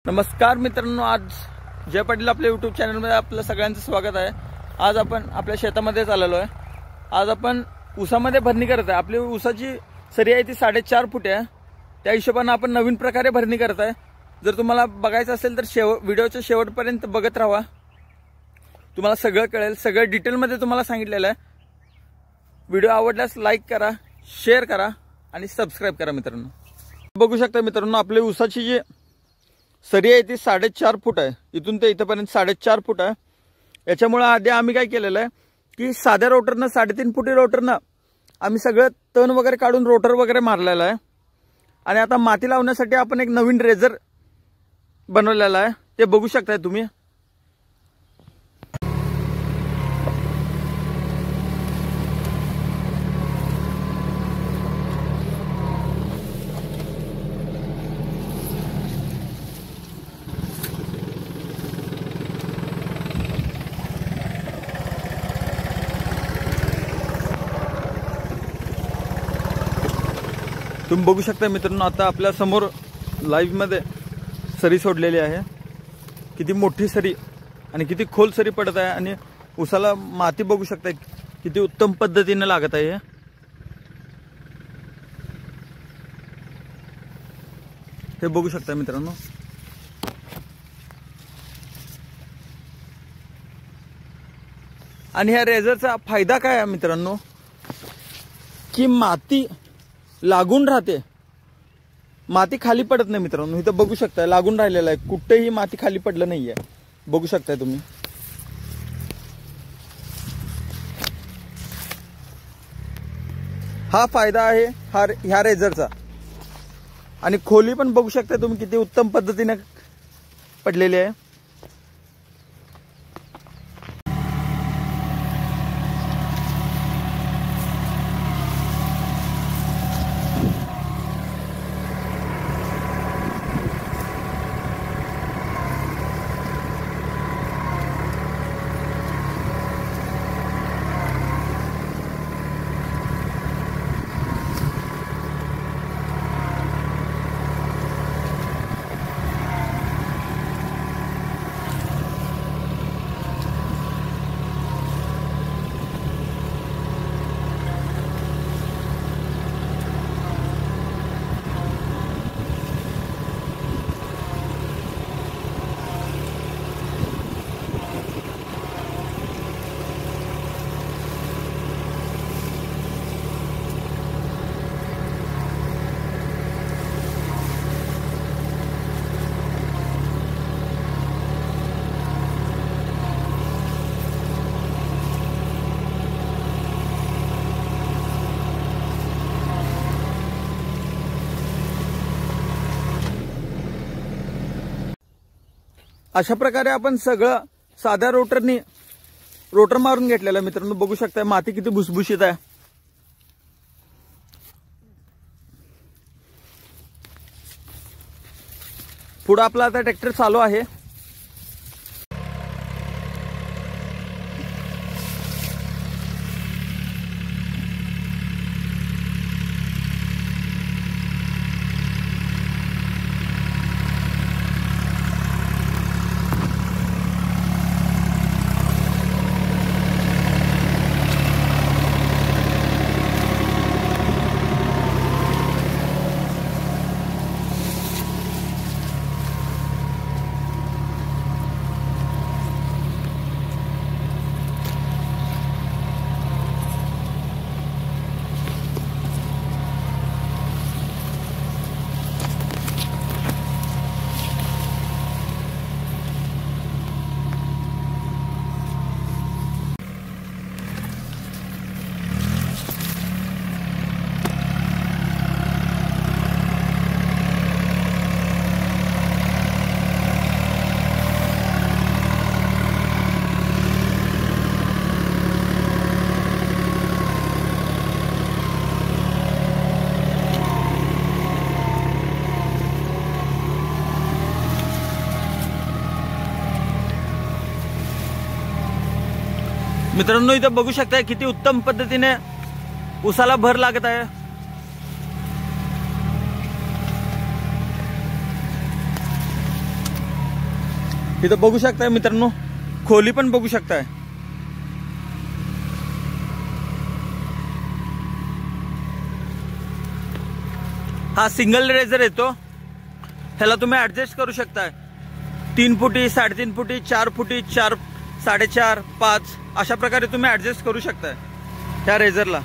नमस्कार मित्रांनो, आज जय पाटील आपल्या यूट्यूब चॅनलमध्ये आपलं सगळ्यांचं स्वागत आहे। आज आपण आपल्या शेतामध्ये चाललो आहे। आज आपण ऊसामध्ये भरणी करत आहे। आपली ऊसाची सरी आहे ती 4.5 फूट आहे। त्या हिशोबाने आपण नवीन प्रकारे भरणी करत आहे। जर तुम्हाला बघायचं असेल तर व्हिडिओच्या शेवटपर्यंत बघत राहा, तुम्हाला सगळं कळेल। सगळं डिटेलमध्ये तुम्हाला सांगितलेलं आहे। व्हिडिओ आवडल्यास लाईक करा, शेअर करा आणि सबस्क्राइब करा मित्रांनो। बघू शकता मित्रांनो, आपली ऊसाची जी सरी आहे ती 4.5 फूट आहे। इथून ते इथपर्यंत 4.5 फूट आहे। याच्यामुळे आधी आम्ही काय केलेलं आहे की साध्या रोटरनं 3.5 फुटी रोटरनं आम्ही सगळं तण वगैरे काढून रोटर वगैरे मारलेला आहे। आणि आता माती लावण्यासाठी आपण एक नवीन रेझर बनवलेला आहे, ते बघू शकताय तुम्ही। तुम्ही बघू शकता मित्रांनो, आता आपल्या समोर लाईव्ह मध्ये सरी सोडलेली आहे। किती मोठी सरी आणि किती खोल सरी पडत आहे आणि उसाला माती बघू शकता किती उत्तम पद्धतीने लागत आहे। हे बघू शकता मित्रांनो। आणि ह्या रेझरचा फायदा काय आहे मित्रांनो, की माती लागून राहते, माती खाली पडत नाही मित्रांनो। इथं बघू शकताय लागून राहिलेला आहे, कुठेही माती खाली पडलं नाहीये, बघू शकताय तुम्ही। हा फायदा आहे ह्या रेझरचा। आणि खोली पण बघू शकताय तुम्ही किती उत्तम पद्धतीने पडलेली आहे। अशा प्रकारे आपण सगळं साध्या रोटर मारून घेतलेलं मित्रांनो। बघू शकताय माती किती भुसभुशीत आहे। पुढे आपला आता ट्रॅक्टर चालू आहे। मित्रांनो, इथं बघू शकताय किती उत्तम पद्धतीने उसाला भर लागत आहे। इथं बघू शकताय मित्रांनो, खोली पण बघू शकताय. हा सिंगल रेझर येतो. ह्याला तुम्ही ऍडजस्ट करू शकताय 3 फुटी, 3.5 फुटी, 4 फुटी, 4, 4.5, 5 अशा प्रकारे तुम्ही ऍडजस्ट करू शकताय त्या रेझरला.